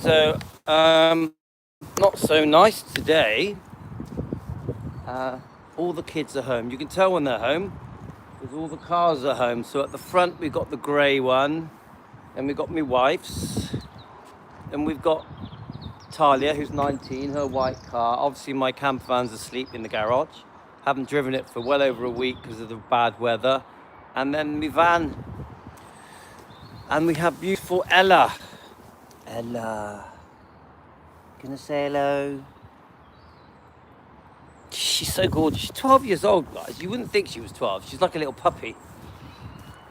So, not so nice today. All the kids are home. You can tell when they're home because all the cars are home. So at the front we've got the grey one, and we've got my wife's, and we've got Talia, who's 19, her white car. Obviously my camper van's asleep in the garage. Haven't driven it for well over a week because of the bad weather. And then my van. And we have beautiful Ella. Ella. Gonna say hello? She's so gorgeous. She's 12 years old, guys. You wouldn't think she was 12. She's like a little puppy.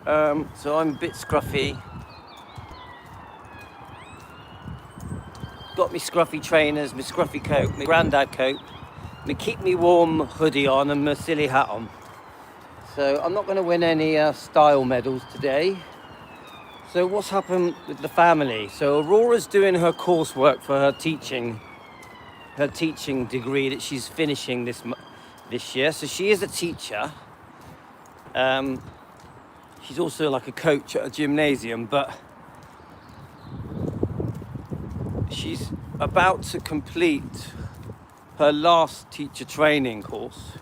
So I'm a bit scruffy. Got my scruffy trainers, my scruffy coat, my grandad coat, my keep me warm hoodie on, and my silly hat on. So I'm not going to win any style medals today. So what's happened with the family? So Aurora's doing her coursework for her teaching degree that she's finishing this year. So she is a teacher. She's also like a coach at a gymnasium, but she's about to complete her last teacher training course.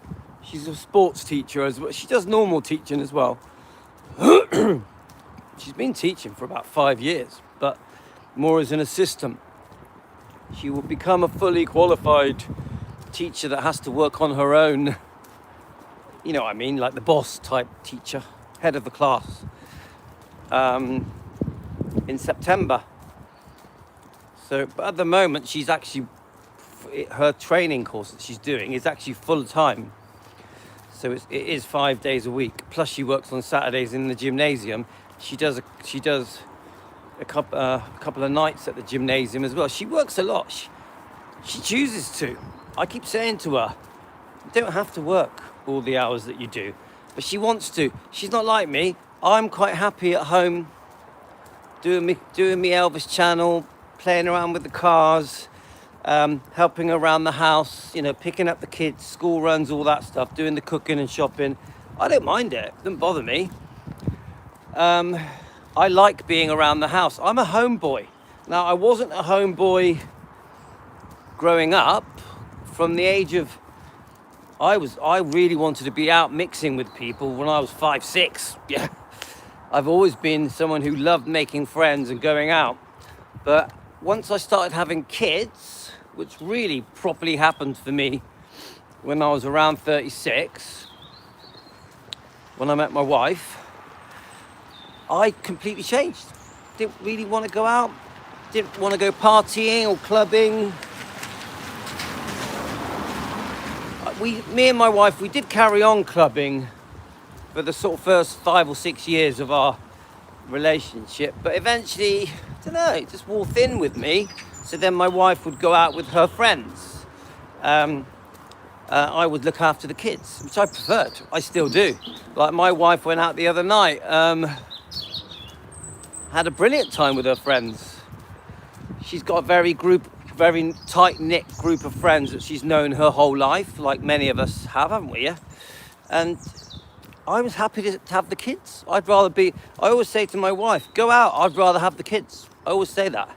She's a sports teacher as well. She does normal teaching as well. She's been teaching for about 5 years, but more as an assistant. She will become a fully qualified teacher that has to work on her own. You know what I mean? Like the boss type teacher, head of the class, in September. So, but at the moment, she's actually, her training course that she's doing is actually full time. So it is 5 days a week. Plus she works on Saturdays in the gymnasium. She does a couple of nights at the gymnasium as well. She works a lot. She chooses to. I keep saying to her, you don't have to work all the hours that you do. But she wants to. She's not like me. I'm quite happy at home doing me Elvis channel, playing around with the cars, helping around the house, you know, picking up the kids, school runs, all that stuff, doing the cooking and shopping. I don't mind it. It doesn't bother me. I like being around the house. I'm a homeboy. Now, I wasn't a homeboy growing up. From the age of, I really wanted to be out mixing with people when I was 5, 6. Yeah. I've always been someone who loved making friends and going out. But once I started having kids, which really properly happened for me when I was around 36, when I met my wife, I completely changed. Didn't really want to go out, didn't want to go partying or clubbing. Me and my wife, we did carry on clubbing for the sort of first 5 or 6 years of our relationship, but eventually, I don't know, it just wore thin with me. So then my wife would go out with her friends. I would look after the kids, which I preferred. I still do. Like my wife went out the other night, had a brilliant time with her friends. She's got a very tight-knit group of friends that she's known her whole life, like many of us have, haven't we? Yeah? And I was happy to have the kids. I always say to my wife, go out, I'd rather have the kids. I always say that.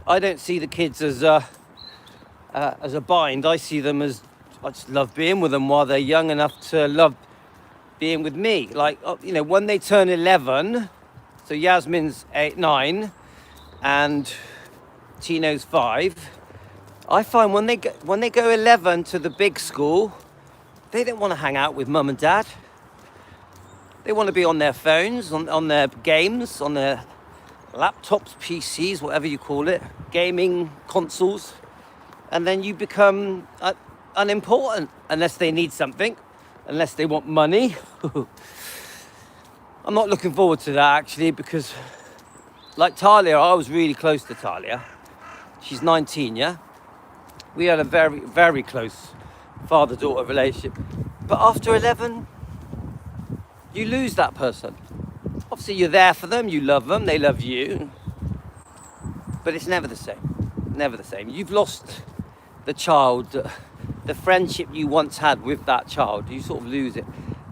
I don't see the kids as a bind. I see them as, I just love being with them while they're young enough to love being with me. Like, you know, when they turn 11, so Yasmin's 9 and Tino's 5, I find when they go 11 to the big school, they don't want to hang out with mum and dad. They want to be on their phones, on their games, on their laptops, PCs, whatever you call it, gaming consoles. And then you become unimportant unless they need something, unless they want money. I'm not looking forward to that actually, because like Talia, I was really close to Talia. She's 19, yeah? We had a very, very close father-daughter relationship. But after 11, you lose that person. Obviously, you're there for them, you love them, they love you. But it's never the same. Never the same. You've lost the child, the friendship you once had with that child. You sort of lose it,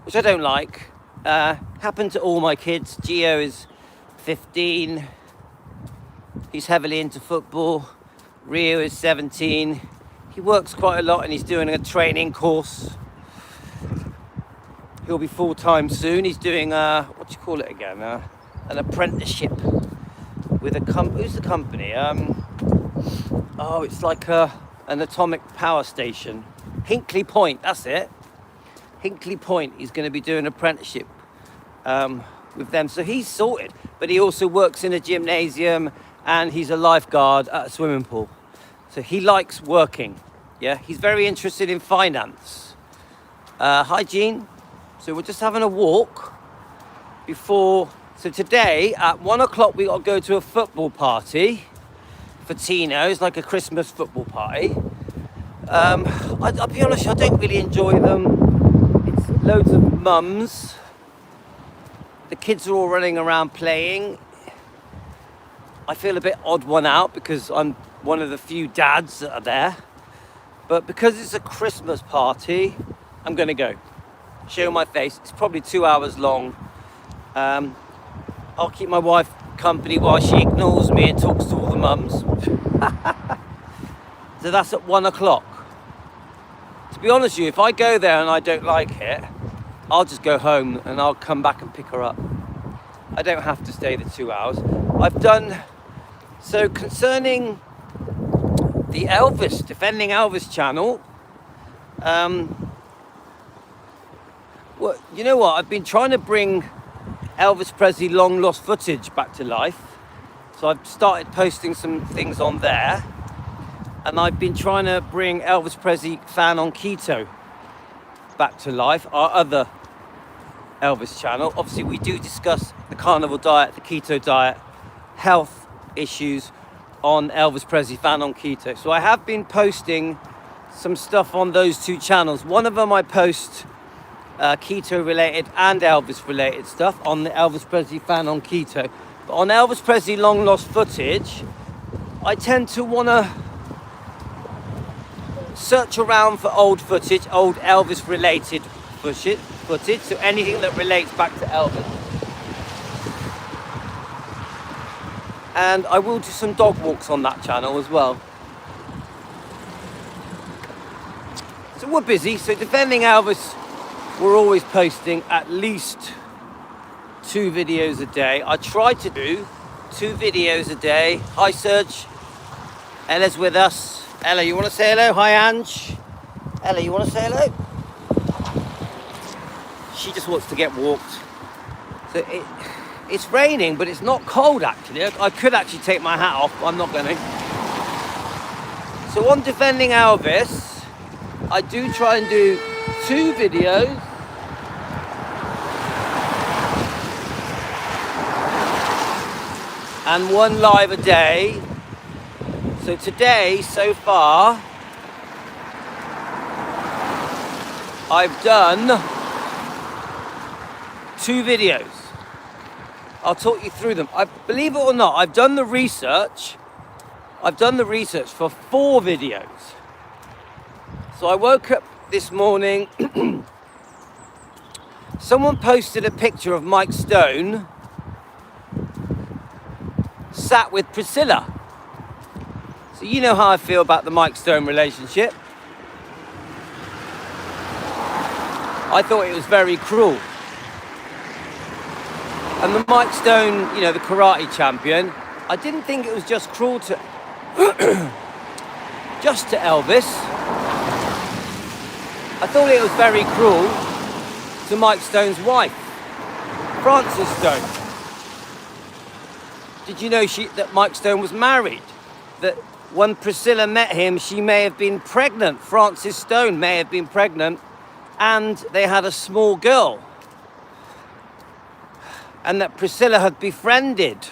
which I don't like. Happened to all my kids. Gio is 15. He's heavily into football. Rio is 17. He works quite a lot and he's doing a training course. He'll be full-time soon. He's doing what do you call it again? An apprenticeship with a who's the company? Oh, it's like an atomic power station. Hinkley Point, that's it. Hinkley Point. He's going to be doing an apprenticeship with them. So he's sorted. But he also works in a gymnasium and he's a lifeguard at a swimming pool. So he likes working. Yeah, he's very interested in finance. Hi, Jean. So we're just having a walk before. So today at 1 o'clock we got to go to a football party for Tino. It's like a Christmas football party. I'll be honest, I don't really enjoy them. It's loads of mums. The kids are all running around playing. I feel a bit odd one out because I'm one of the few dads that are there. But because it's a Christmas party, I'm going to go. Show my face. It's probably 2 hours long. I'll keep my wife company while she ignores me and talks to all the mums. So that's at 1 o'clock. To be honest with you, if I go there and I don't like it, I'll just go home and I'll come back and pick her up. I don't have to stay the 2 hours. I've done... So concerning the Elvis, Defending Elvis channel, well, you know what? I've been trying to bring Elvis Presley long lost footage back to life. So I've started posting some things on there. And I've been trying to bring Elvis Presley Fan on Keto back to life, our other Elvis channel. Obviously, we do discuss the carnivore diet, the keto diet, health issues on Elvis Presley Fan on Keto. So I have been posting some stuff on those two channels. One of them I post keto related and Elvis related stuff on the Elvis Presley Fan on Keto. But on Elvis Presley long lost footage, I tend to want to search around for old footage, old Elvis related footage, so anything that relates back to Elvis. And I will do some dog walks on that channel as well. So we're busy. So Defending Elvis, we're always posting at least 2 videos a day. I try to do 2 videos a day. Hi Serge, Ella's with us. Ella, you want to say hello? Hi Ange. Ella, you want to say hello? She just wants to get walked. So it's raining, but it's not cold actually. I could actually take my hat off, but I'm not going to. So on Defending Elvis, I do try and do 2 videos. And 1 live a day. So today, so far, I've done 2 videos. I'll talk you through them. Believe it or not, I've done the research. I've done the research for 4 videos. So I woke up this morning. Someone posted a picture of Mike Stone sat with Priscilla. So you know how I feel about the Mike Stone relationship. I thought it was very cruel. And the Mike Stone, you know, the karate champion, I didn't think it was just cruel to just to Elvis. I thought it was very cruel to Mike Stone's wife, Frances Stone. Did you know that Mike Stone was married? That when Priscilla met him, she may have been pregnant. Frances Stone may have been pregnant, and they had a small girl. And that Priscilla had befriended.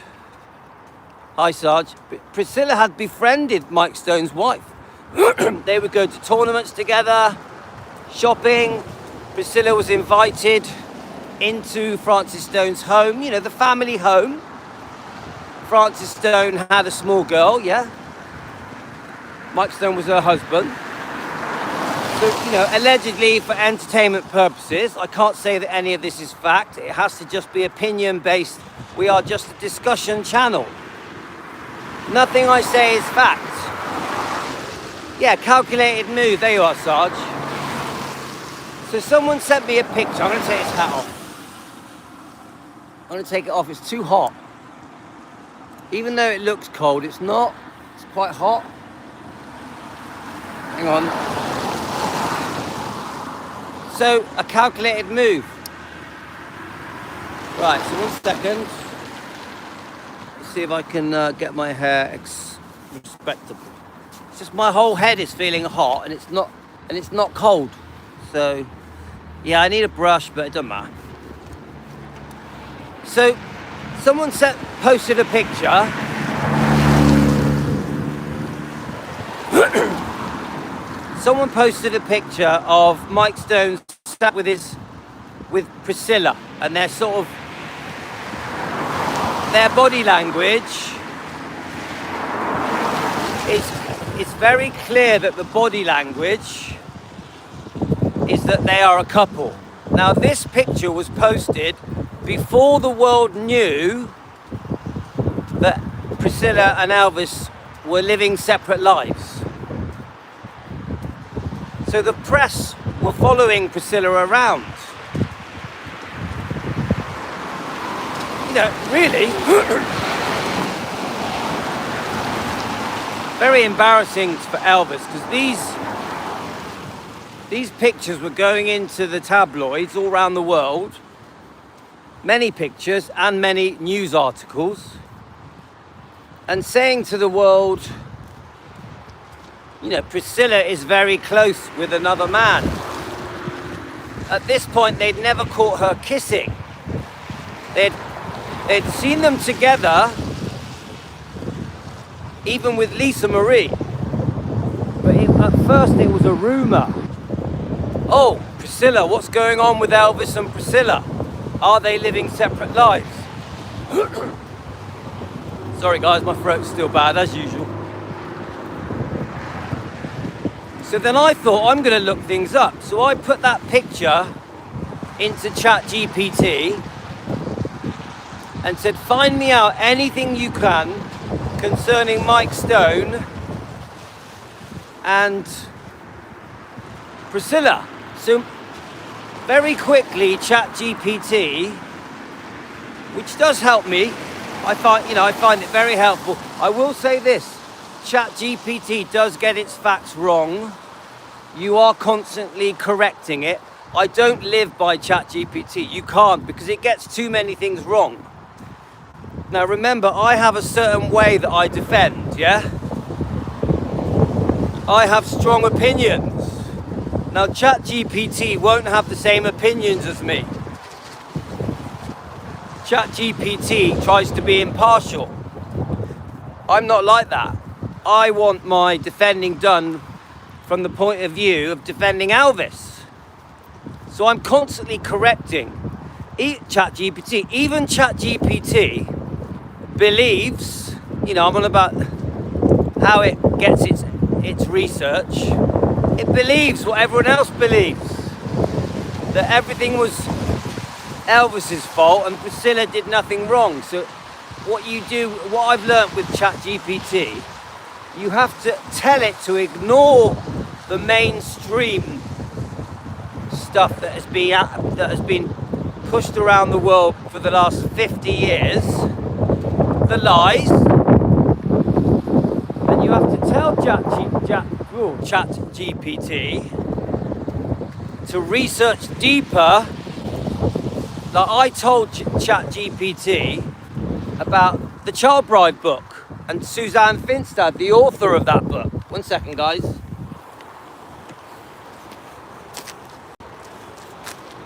Hi, Sarge. Priscilla had befriended Mike Stone's wife. They would go to tournaments together, shopping. Priscilla was invited into Frances Stone's home, you know, the family home. Frances Stone had a small girl, yeah. Mike Stone was her husband. So, you know, allegedly for entertainment purposes, I can't say that any of this is fact. It has to just be opinion based. We are just a discussion channel. Nothing I say is fact. Yeah, calculated move. There you are, Sarge. So someone sent me a picture. I'm going to take this hat off. I'm going to take it off. It's too hot. Even though it looks cold, it's not. It's quite hot. Hang on. So, a calculated move. Right, so 1 second. Let's see if I can get my hair respectable. It's just my whole head is feeling hot and it's not cold. So, yeah, I need a brush, but it doesn't matter. So, someone posted a picture. Someone posted a picture of Mike Stone sat with Priscilla, and their body language it's very clear that the body language is that they are a couple. Now, this picture was posted before the world knew that Priscilla and Elvis were living separate lives. So the press were following Priscilla around. You know, really, very embarrassing for Elvis, because these pictures were going into the tabloids all around the world. Many pictures and many news articles, and saying to the world, you know, Priscilla is very close with another man. At this point, they'd never caught her kissing. They'd seen them together, even with Lisa Marie. But at first, it was a rumor. Oh, Priscilla, what's going on with Elvis and Priscilla? Are they living separate lives? Sorry guys, my throat's still bad as usual. So then I thought, I'm going to look things up. So I put that picture into ChatGPT and said, find me out anything you can concerning Mike Stone and Priscilla. So very quickly, ChatGPT, which does help me, I find it very helpful. I will say this, ChatGPT does get its facts wrong. You are constantly correcting it. I don't live by ChatGPT. You can't, because it gets too many things wrong. Now remember, I have a certain way that I defend, yeah? I have strong opinions. Now ChatGPT won't have the same opinions as me. ChatGPT tries to be impartial. I'm not like that. I want my defending done from the point of view of defending Elvis. So I'm constantly correcting ChatGPT. Even ChatGPT believes, I'm on about how it gets its research. It believes what everyone else believes, that everything was Elvis's fault and Priscilla did nothing wrong. So what I've learnt with ChatGPT, you have to tell it to ignore the mainstream stuff that has been pushed around the world for the last 50 years, the lies, and you have to tell ChatGPT to research deeper. Like I told ChatGPT about the Child Bride book and Suzanne Finstad, the author of that book. 1 second, guys.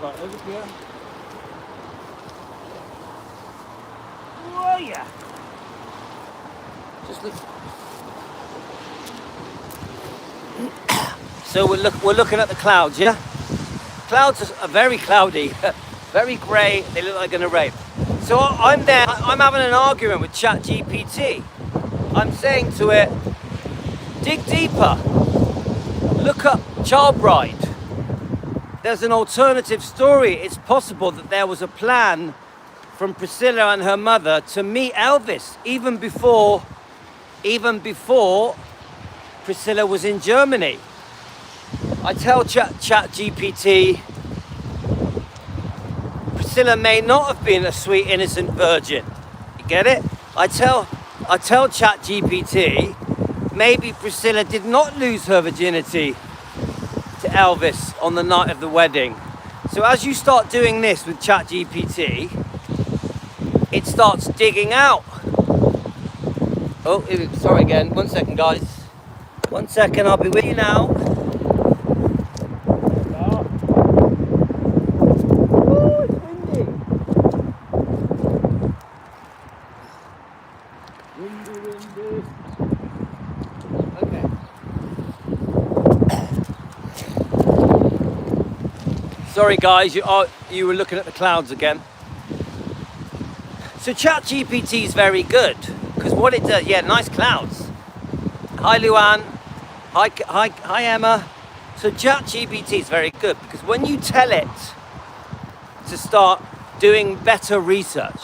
Right, over here. Oh yeah. Just look. So we're looking at the clouds, yeah? Clouds are very cloudy, very grey. They look like they're gonna rain. So I'm there. I'm having an argument with ChatGPT. I'm saying to it, dig deeper. Look up Child Bride. There's an alternative story. It's possible that there was a plan from Priscilla and her mother to meet Elvis even before even before Priscilla was in Germany. I tell ChatGPT, Priscilla may not have been a sweet, innocent virgin. You get it? I tell ChatGPT, maybe Priscilla did not lose her virginity to Elvis on the night of the wedding. So as you start doing this with ChatGPT, it starts digging out. Oh, sorry again. 1 second, guys. 1 second, I'll be with you now. Oh, it's windy. Windy. Okay. Sorry, guys. You were looking at the clouds again. So ChatGPT is very good because what it does, yeah, nice clouds. Hi, Luann. Hi, Emma. So ChatGPT is very good because when you tell it to start doing better research,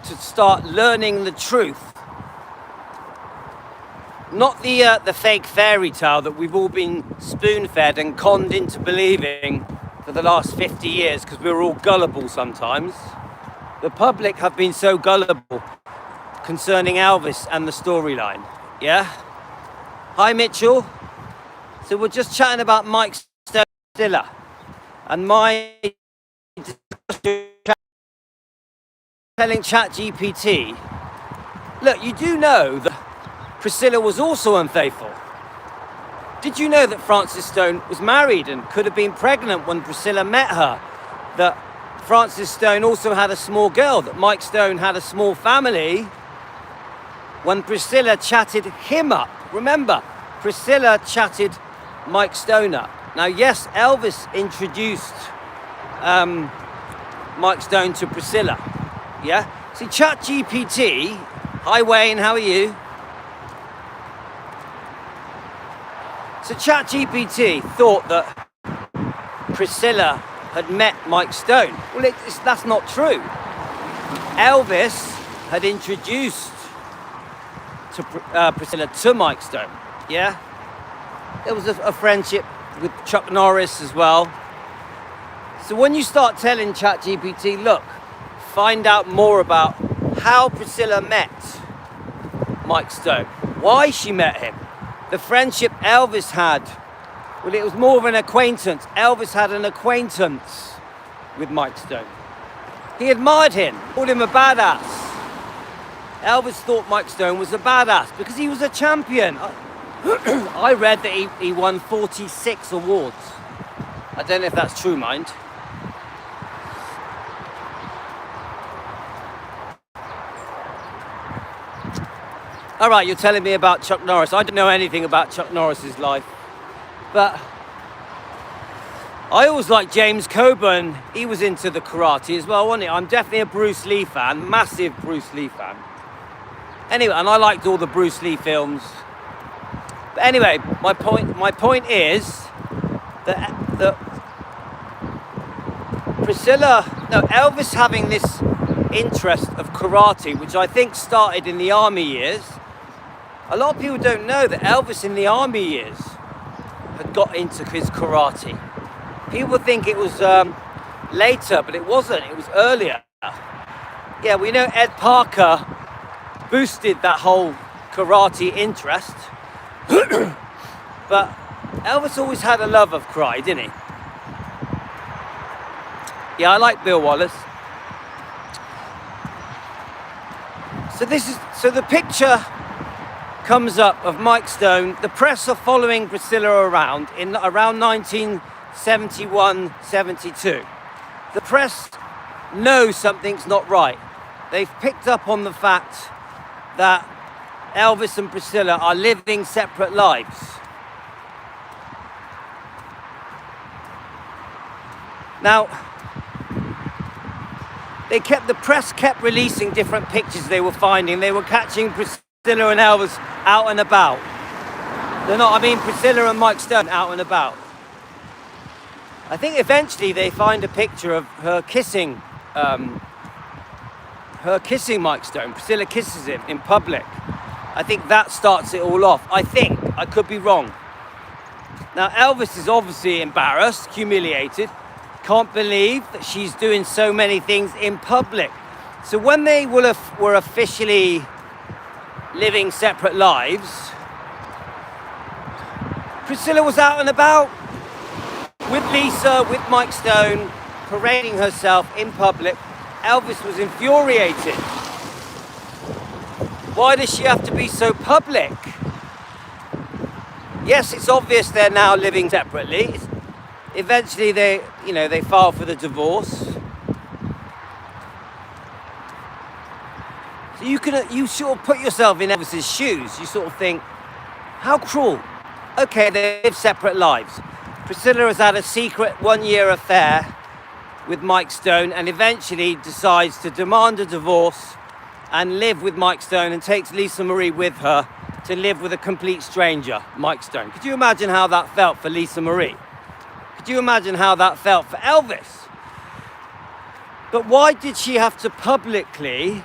to start learning the truth, not the fake fairy tale that we've all been spoon-fed and conned into believing for the last 50 years because we're all gullible sometimes. The public have been so gullible concerning Elvis and the storyline, yeah? Hi, Mitchell. So we're just chatting about Mike Stiller and my telling ChatGPT, look, you do know that Priscilla was also unfaithful. Did you know that Frances Stone was married and could have been pregnant when Priscilla met her? That Frances Stone also had a small girl, that Mike Stone had a small family when Priscilla chatted him up. Remember, Priscilla chatted Mike Stone up. Now, yes, Elvis introduced Mike Stone to Priscilla, yeah? See, ChatGPT, hi Wayne, how are you? So ChatGPT thought that Priscilla had met Mike Stone. Well, that's not true. Elvis had introduced Priscilla to Mike Stone, yeah? There was a friendship with Chuck Norris as well. So when you start telling ChatGPT, look, find out more about how Priscilla met Mike Stone, why she met him, the friendship Elvis had. Well, it was more of an acquaintance. Elvis had an acquaintance with Mike Stone. He admired him, called him a badass. Elvis thought Mike Stone was a badass because he was a champion. I read that he won 46 awards. I don't know if that's true, mind. All right, you're telling me about Chuck Norris. I don't know anything about Chuck Norris's life. But I always liked James Coburn. He was into the karate as well, wasn't he? I'm definitely a Bruce Lee fan, massive Bruce Lee fan. Anyway, and I liked all the Bruce Lee films. But anyway, my point is that Elvis having this interest of karate, which I think started in the army years. A lot of people don't know that Elvis in the army years had got into his karate. People think it was later, but it wasn't. It was earlier. Yeah, we know Ed Parker boosted that whole karate interest. But Elvis always had a love of karate, didn't he? Yeah, I like Bill Wallace. So the picture comes up of Mike Stone. The press are following Priscilla around in around 1971, 72. The press know something's not right. They've picked up on the fact that Elvis and Priscilla are living separate lives. Now, the press kept releasing different pictures they were finding. They were catching Priscilla and Elvis out and about. Priscilla and Mike Stone out and about. I think eventually they find a picture of her kissing Mike Stone. Priscilla kisses him in public. I think that starts it all off. I think, I could be wrong. Now, Elvis is obviously embarrassed, humiliated, can't believe that she's doing so many things in public. So when they were officially living separate lives, Priscilla was out and about with Lisa, with Mike Stone, parading herself in public. Elvis was infuriated. Why does she have to be so public? Yes, it's obvious they're now living separately. Eventually they file for the divorce. So you sort of put yourself in Elvis's shoes. You sort of think, how cruel. Okay, they live separate lives. Priscilla has had a secret 1-year affair with Mike Stone and eventually decides to demand a divorce and live with Mike Stone, and takes Lisa Marie with her to live with a complete stranger, Mike Stone. Could you imagine how that felt for Lisa Marie? Could you imagine how that felt for Elvis? But why did she have to publicly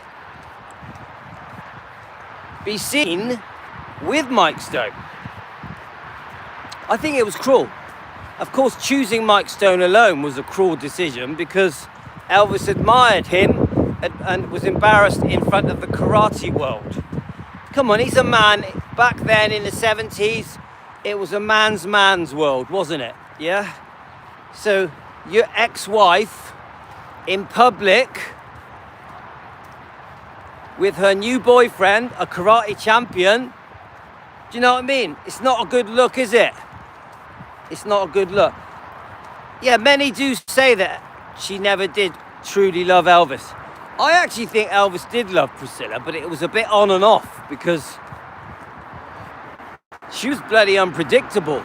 be seen with Mike Stone? I think it was cruel. Of course, choosing Mike Stone alone was a cruel decision because Elvis admired him and was embarrassed in front of the karate world. Come on, he's a man. Back then in the 70s, it was a man's world, wasn't it? Yeah? So your ex-wife in public with her new boyfriend, a karate champion, do you know what I mean? It's not a good look, is it? It's not a good look. Yeah, many do say that she never did truly love Elvis. I actually think Elvis did love Priscilla, but it was a bit on and off because she was bloody unpredictable.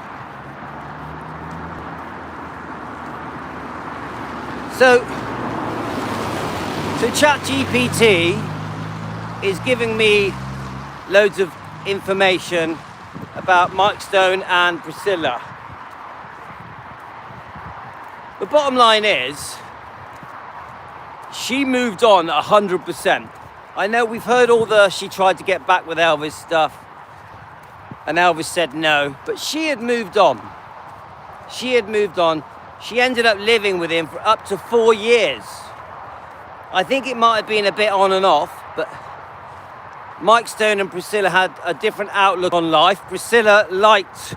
So ChatGPT is giving me loads of information about Mike Stone and Priscilla. The bottom line is, she moved on 100%. I know we've heard all she tried to get back with Elvis stuff, and Elvis said no, but she had moved on. She ended up living with him for up to 4 years. I think it might have been a bit on and off, but Mike Stone and Priscilla had a different outlook on life. Priscilla liked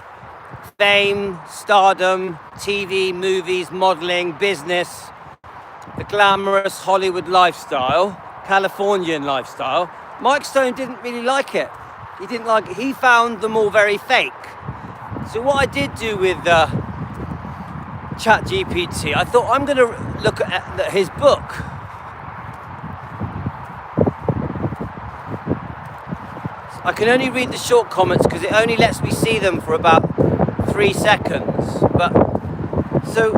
fame, stardom, TV, movies, modeling, business, the glamorous Hollywood lifestyle, Californian lifestyle. Mike Stone didn't really like it. He didn't like it. He found them all very fake. So what I did do with ChatGPT, I thought I'm going to look at his book. I can only read the short comments because it only lets me see them for about 3 seconds. But so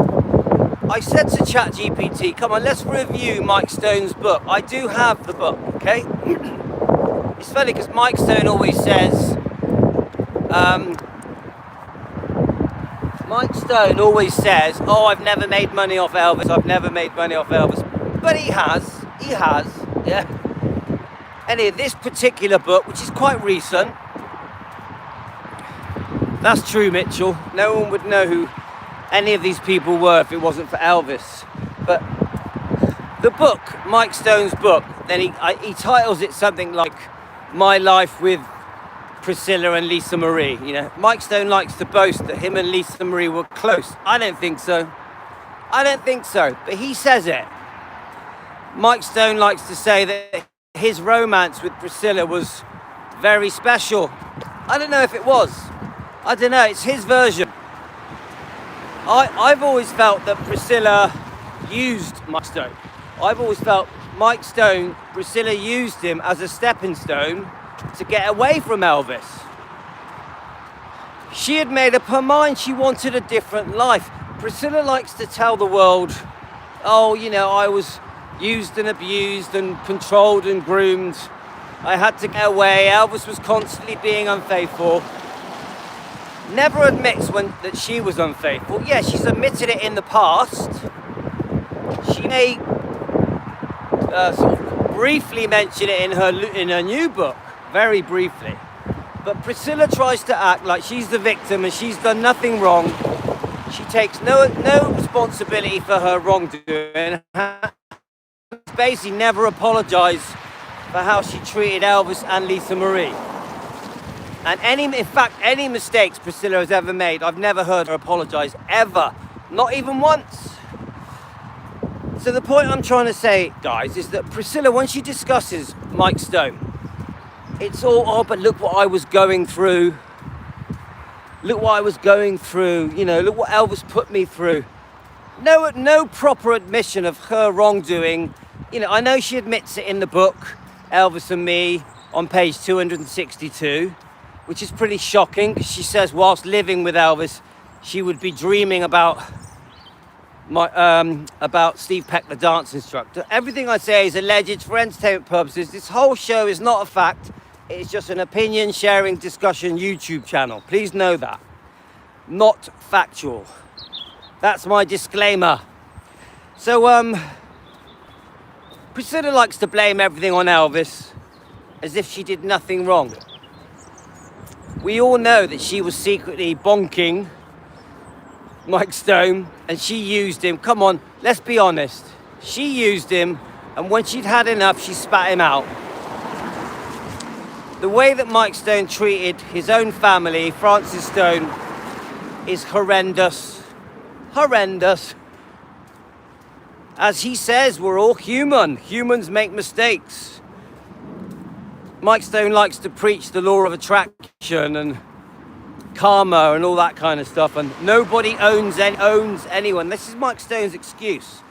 I said to ChatGPT, come on, let's review Mike Stone's book. I do have the book, okay? It's funny because Mike Stone always says, oh, I've never made money off Elvis, But he has, yeah. Anyway, this particular book, which is quite recent, that's true, Mitchell. No one would know who any of these people were if it wasn't for Elvis. But the book, Mike Stone's book, then he titles it something like My Life with Priscilla and Lisa Marie. You know, Mike Stone likes to boast that him and Lisa Marie were close. I don't think so. But he says it. Mike Stone likes to say that his romance with Priscilla was very special. I don't know if it was. I don't know, it's his version. I've always felt that Priscilla used Mike Stone. I've always felt Priscilla used him as a stepping stone to get away from Elvis. She had made up her mind, she wanted a different life. Priscilla likes to tell the world, oh, you know, I was used and abused and controlled and groomed. I had to get away. Elvis was constantly being unfaithful. Never admits that she was unfaithful. Yeah, she's admitted it in the past. She may sort of briefly mention it in her new book, very briefly. But Priscilla tries to act like she's the victim and she's done nothing wrong. She takes no responsibility for her wrongdoing. Basically never apologized for how she treated Elvis and Lisa Marie. And in fact, any mistakes Priscilla has ever made, I've never heard her apologize, ever. Not even once. So the point I'm trying to say, guys, is that Priscilla, when she discusses Mike Stone, it's all, oh, but look what I was going through. Look what I was going through. You know, look what Elvis put me through. No proper admission of her wrongdoing. You know, I know she admits it in the book, Elvis and Me, on page 262, which is pretty shocking, because she says whilst living with Elvis, she would be dreaming about Steve Peck, the dance instructor. Everything I say is alleged for entertainment purposes. This whole show is not a fact. It's just an opinion sharing discussion YouTube channel. Please know that. Not factual. That's my disclaimer. So, Priscilla likes to blame everything on Elvis as if she did nothing wrong. We all know that she was secretly bonking Mike Stone and she used him. Come on, let's be honest. She used him, and when she'd had enough, she spat him out. The way that Mike Stone treated his own family, Francis Stone, is horrendous. Horrendous. As he says, we're all human. Humans make mistakes. Mike Stone likes to preach the law of attraction and karma and all that kind of stuff, and nobody owns anyone. This is Mike Stone's excuse.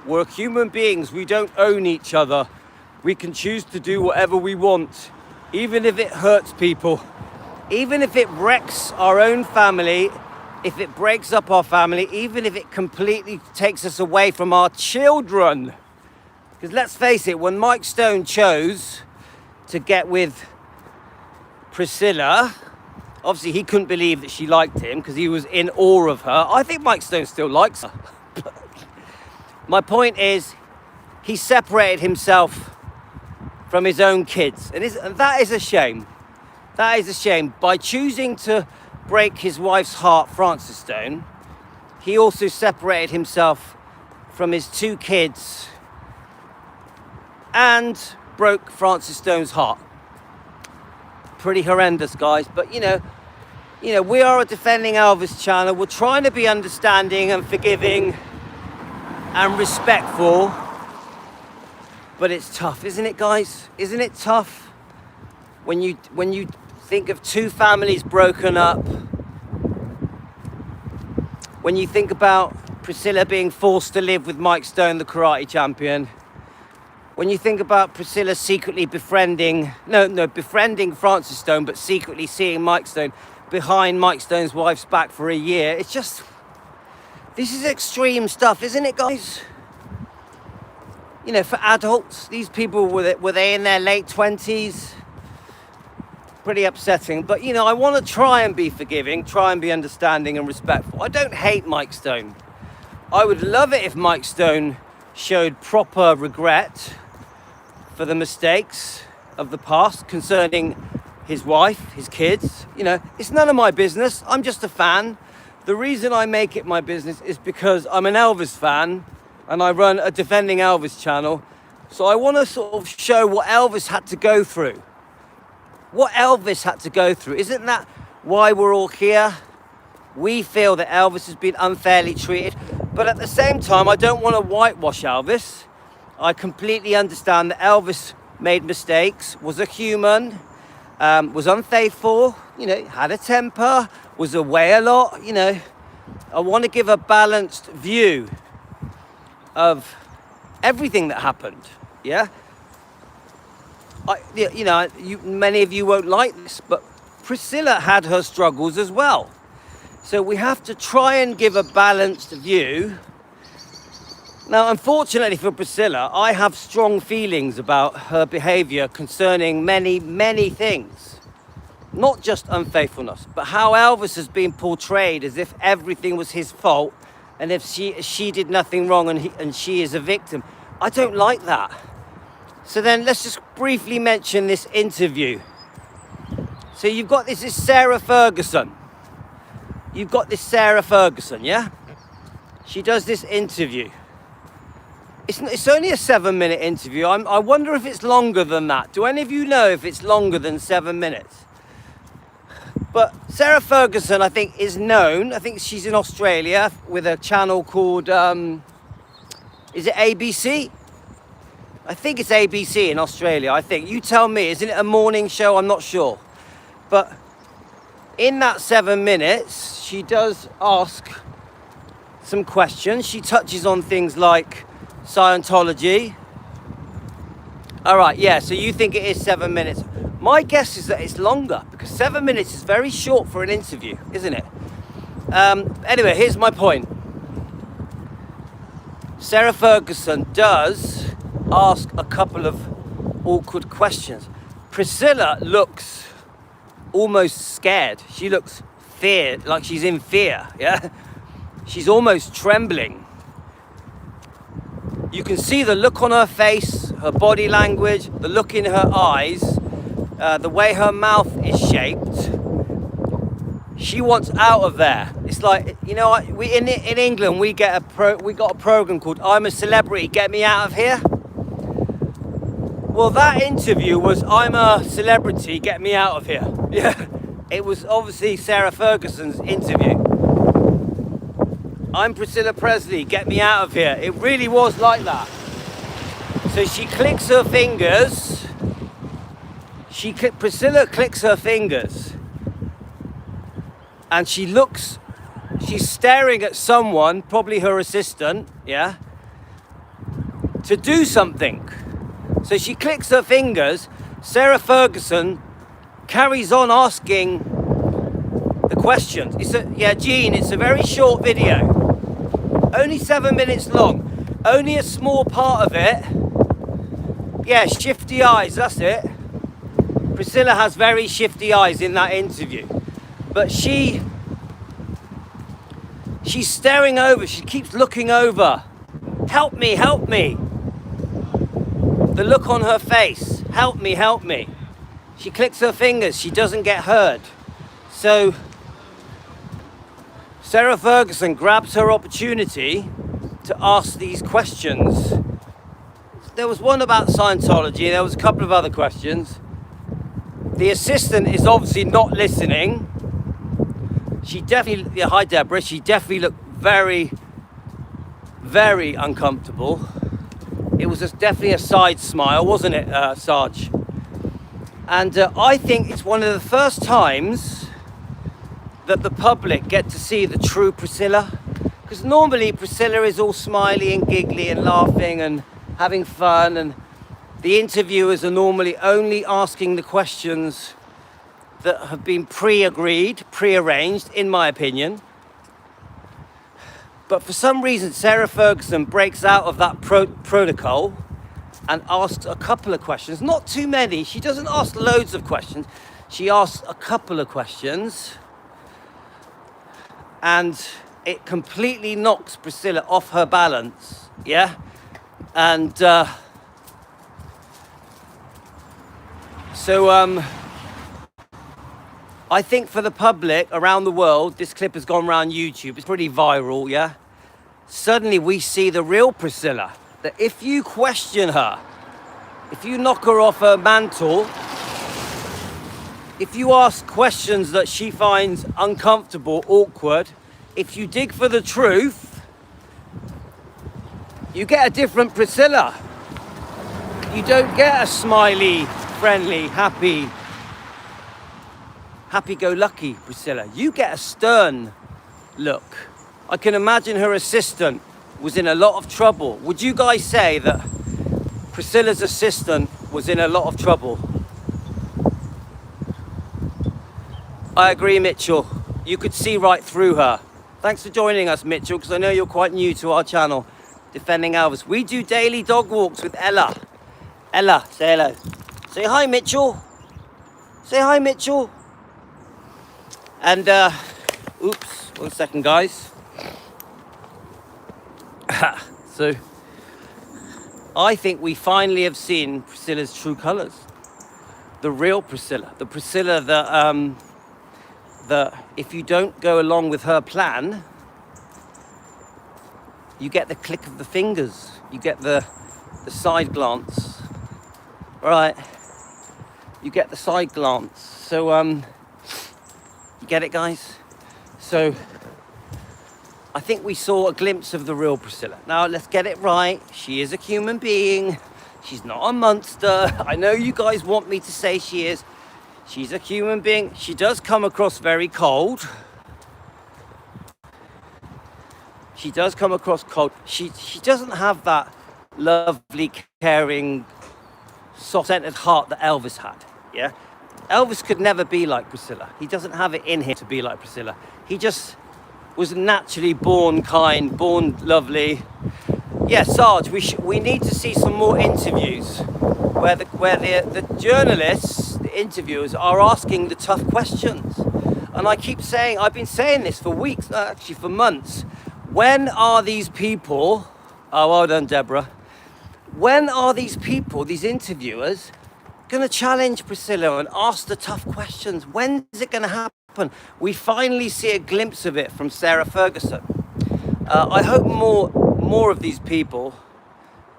We're human beings. We don't own each other. We can choose to do whatever we want, even if it hurts people, even if it wrecks our own family, if it breaks up our family, even if it completely takes us away from our children. Because let's face it, when Mike Stone chose to get with Priscilla, obviously he couldn't believe that she liked him because he was in awe of her. I think Mike Stone still likes her. My point is, he separated himself from his own kids, and that is a shame. That is a shame. By choosing to break his wife's heart, Francis Stone, he also separated himself from his two kids and broke Francis Stone's heart. Pretty horrendous, guys. But you know, we are a Defending Elvis channel. We're trying to be understanding and forgiving and respectful. But it's tough, isn't it, guys? Isn't it tough when you think of two families broken up? When you think about Priscilla being forced to live with Mike Stone, the karate champion. When you think about Priscilla secretly befriending Francis Stone, but secretly seeing Mike Stone behind Mike Stone's wife's back for a year. It's just, this is extreme stuff, isn't it, guys? You know, for adults, these people, were they in their late 20s? Pretty upsetting. But, you know, I want to try and be forgiving, try and be understanding and respectful. I don't hate Mike Stone. I would love it if Mike Stone showed proper regret for the mistakes of the past concerning his wife, his kids. You know, it's none of my business. I'm just a fan. The reason I make it my business is because I'm an Elvis fan and I run a Defending Elvis channel. So I want to sort of show what Elvis had to go through. What Elvis had to go through. Isn't that why we're all here? We feel that Elvis has been unfairly treated. But at the same time, I don't want to whitewash Elvis. I completely understand that Elvis made mistakes, was a human, was unfaithful, you know, had a temper, was away a lot, you know. I want to give a balanced view of everything that happened, yeah? Many of you won't like this, but Priscilla had her struggles as well. So we have to try and give a balanced view. Now, unfortunately for Priscilla, I have strong feelings about her behavior concerning many, many things. Not just unfaithfulness, but how Elvis has been portrayed as if everything was his fault and if she did nothing wrong and she is a victim. I don't like that. So then let's just briefly mention this interview. So you've got this is Sarah Ferguson. You've got this Sarah Ferguson, yeah? She does this interview. It's only a 7-minute interview. I wonder if it's longer than that. Do any of you know if it's longer than 7 minutes? But Sarah Ferguson, I think, is known. I think she's in Australia with a channel called, is it ABC? I think it's ABC in Australia, I think. You tell me, isn't it a morning show? I'm not sure. But in that 7 minutes, she does ask some questions. She touches on things like Scientology. All right, yeah, so you think it is 7 minutes. My guess is that it's longer, because 7 minutes is very short for an interview, isn't it? Anyway, here's my point. Sarah Ferguson does ask a couple of awkward questions. Priscilla looks almost scared. She looks feared, like she's in fear, yeah? She's almost trembling. You can see the look on her face, her body language, the look in her eyes, the way her mouth is shaped. She wants out of there. It's like, you know, we in England we got a program called "I'm a Celebrity, Get Me Out of Here." Well, that interview was "I'm a Celebrity, Get Me Out of Here." Yeah, it was obviously Sarah Ferguson's interview. "I'm Priscilla Presley, get me out of here." It really was like that. So she clicks her fingers. Priscilla clicks her fingers. And she looks, she's staring at someone, probably her assistant, yeah, to do something. So she clicks her fingers. Sarah Ferguson carries on asking the questions. Gene, it's a very short video. Only 7 minutes long. Only a small part of it. Yeah, shifty eyes, that's it. Priscilla has very shifty eyes in that interview. But she's staring over, she keeps looking over. Help me, help me. The look on her face, help me, help me. She clicks her fingers, she doesn't get heard. So Sarah Ferguson grabs her opportunity to ask these questions. There was one about Scientology, there was a couple of other questions. The assistant is obviously not listening. She definitely, yeah, hi Deborah, she definitely looked very, very uncomfortable. It was definitely a side smile, wasn't it, Sarge? And I think it's one of the first times that the public get to see the true Priscilla. Because normally Priscilla is all smiley and giggly and laughing and having fun, and the interviewers are normally only asking the questions that have been pre-agreed, pre-arranged, in my opinion. But for some reason, Sarah Ferguson breaks out of that protocol and asks a couple of questions. Not too many. She doesn't ask loads of questions. She asks a couple of questions. And it completely knocks Priscilla off her balance, yeah? And I think for the public around the world, this clip has gone around YouTube, it's pretty viral, yeah? Suddenly we see the real Priscilla, that if you question her, if you knock her off her mantle, if you ask questions that she finds uncomfortable, awkward, if you dig for the truth, you get a different Priscilla. You don't get a smiley, friendly, happy-go-lucky Priscilla. You get a stern look. I can imagine her assistant was in a lot of trouble. Would you guys say that Priscilla's assistant was in a lot of trouble? I agree, Mitchell. You could see right through her. Thanks for joining us, Mitchell, because I know you're quite new to our channel, Defending Elvis. We do daily dog walks with Ella. Ella, say hello. Say hi, Mitchell. Say hi, Mitchell. And, oops, 1 second, guys. So, I think we finally have seen Priscilla's true colours. the real Priscilla, the Priscilla that if you don't go along with her plan, you get the click of the fingers, you get the side glance, right? You get the side glance. So you get it, guys? So I think we saw a glimpse of the real Priscilla. Now let's get it right. She is a human being. She's not a monster. I know you guys want me to say she is. She's a human being. She does come across very cold. She does come across cold. She doesn't have that lovely, caring, soft-centered heart that Elvis had. Yeah, Elvis could never be like Priscilla. He doesn't have it in him to be like Priscilla. He just was naturally born kind, born lovely. Yeah, Sarge, we need to see some more interviews where the journalists, the interviewers, are asking the tough questions. And I keep saying, I've been saying this for weeks, actually for months. When are these people? Oh, well done, Deborah. When are these people, these interviewers, going to challenge Priscilla and ask the tough questions? When is it going to happen? We finally see a glimpse of it from Sarah Ferguson. I hope more of these people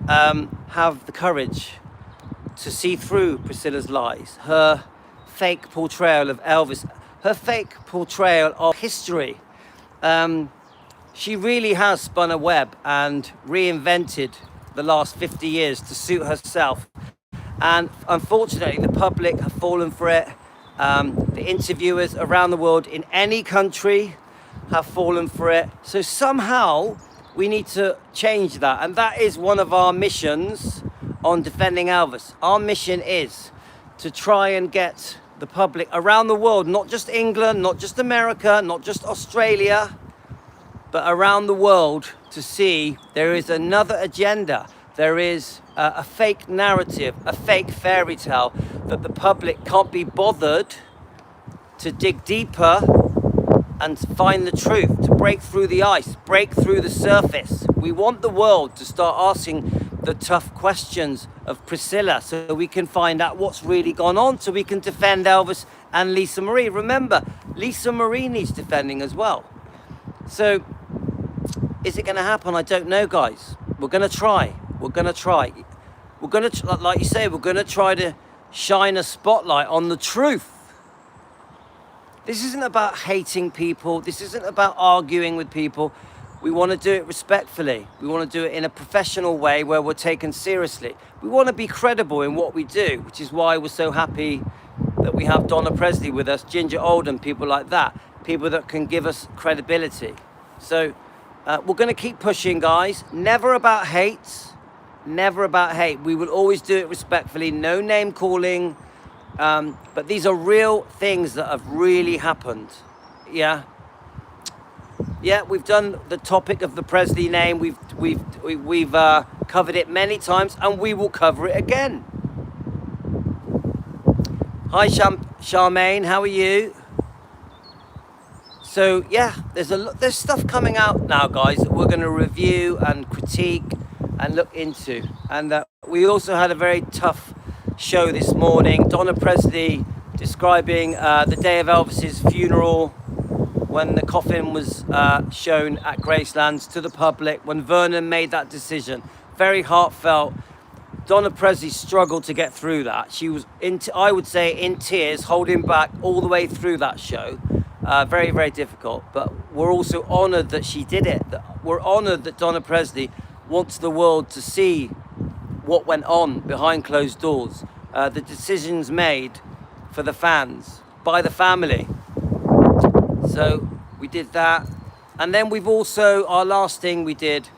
have the courage to see through Priscilla's lies, her fake portrayal of Elvis, her fake portrayal of history. She really has spun a web and reinvented the last 50 years to suit herself. And unfortunately, the public have fallen for it. The interviewers around the world in any country have fallen for it. So somehow we need to change that. And that is one of our missions on Defending Elvis. Our mission is to try and get the public around the world, not just England, not just America, not just Australia, but around the world, to see there is another agenda. There is a fake narrative, a fake fairy tale that the public can't be bothered to dig deeper and find the truth, to break through the ice, break through the surface. We want the world to start asking the tough questions of Priscilla so we can find out what's really gone on, so we can defend Elvis and Lisa Marie. Remember, Lisa Marie needs defending as well. So, is it going to happen? I don't know, guys. We're going to try. We're going to try. We're going to, like you say, we're going to try to shine a spotlight on the truth. This isn't about hating people. This isn't about arguing with people. We want to do it respectfully. We want to do it in a professional way where we're taken seriously. We want to be credible in what we do, which is why we're so happy that we have Donna Presley with us, Ginger Oldham, people like that, people that can give us credibility. So we're going to keep pushing, guys. Never about hate. Never about hate. We will always do it respectfully. No name calling. But these are real things that have really happened. Yeah. Yeah, we've done the topic of the Presley name. We've covered it many times, and we will cover it again. Hi, Charmaine. How are you? So yeah, there's stuff coming out now, guys, that we're going to review and critique and look into. And we also had a very tough show this morning. Donna Presley describing the day of Elvis's funeral, when the coffin was shown at Gracelands to the public, when Vernon made that decision. Very heartfelt. Donna Presley struggled to get through that. She was, I would say, in tears, holding back all the way through that show. Very, very difficult. But we're also honoured that she did it. We're honoured that Donna Presley wants the world to see what went on behind closed doors. The decisions made for the fans, by the family. So we did that. And then we've also, our last thing we did,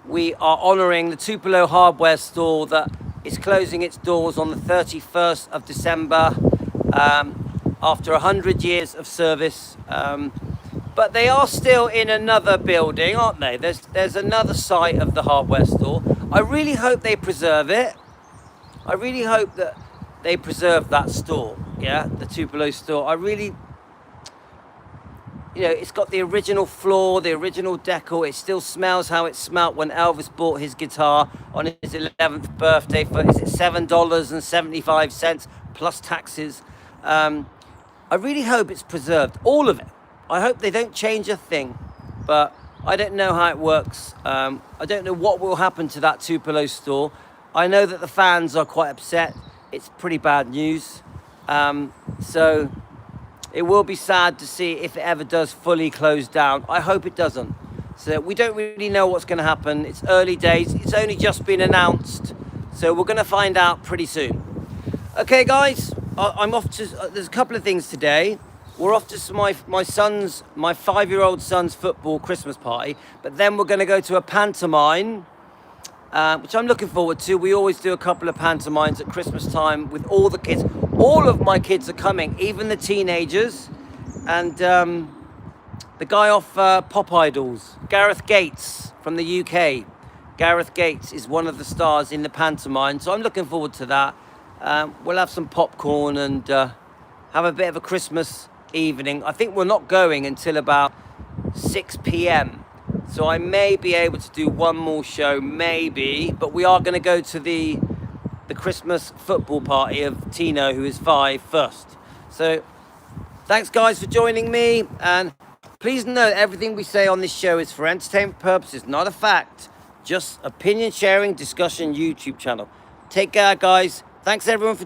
we are honouring the Tupelo hardware store that is closing its doors on the 31st of December after 100 years of service. But they are still in another building, aren't they? There's another site of the hardware store. I really hope they preserve it. I really hope that they preserve that store, yeah, the Tupelo store. I really, you know, it's got the original floor, the original decor. It still smells how it smelt when Elvis bought his guitar on his 11th birthday for, is it $7.75? plus taxes. I really hope it's preserved, all of it. I hope they don't change a thing, but I don't know how it works. I don't know what will happen to that Tupelo store. I know that the fans are quite upset. It's pretty bad news. So it will be sad to see if it ever does fully close down. I hope it doesn't. So we don't really know what's going to happen. It's early days. It's only just been announced. So we're going to find out pretty soon. Okay, guys, I'm off to, there's a couple of things today. We're off to my 5-year-old son's football Christmas party, but then we're going to go to a pantomime, which I'm looking forward to. We always do a couple of pantomimes at Christmas time with all the kids. All of my kids are coming, even the teenagers, and the guy off Pop Idols, Gareth Gates from the UK. Gareth Gates is one of the stars in the pantomime, so I'm looking forward to that. We'll have some popcorn and have a bit of a Christmas evening. I think we're not going until about 6 p.m. So I may be able to do one more show, maybe, but we are going to go to the Christmas football party of Tino, who is 5, first. So thanks, guys, for joining me, and please note everything we say on this show is for entertainment purposes, not a fact, just opinion sharing discussion YouTube channel. Take care, guys. Thanks everyone for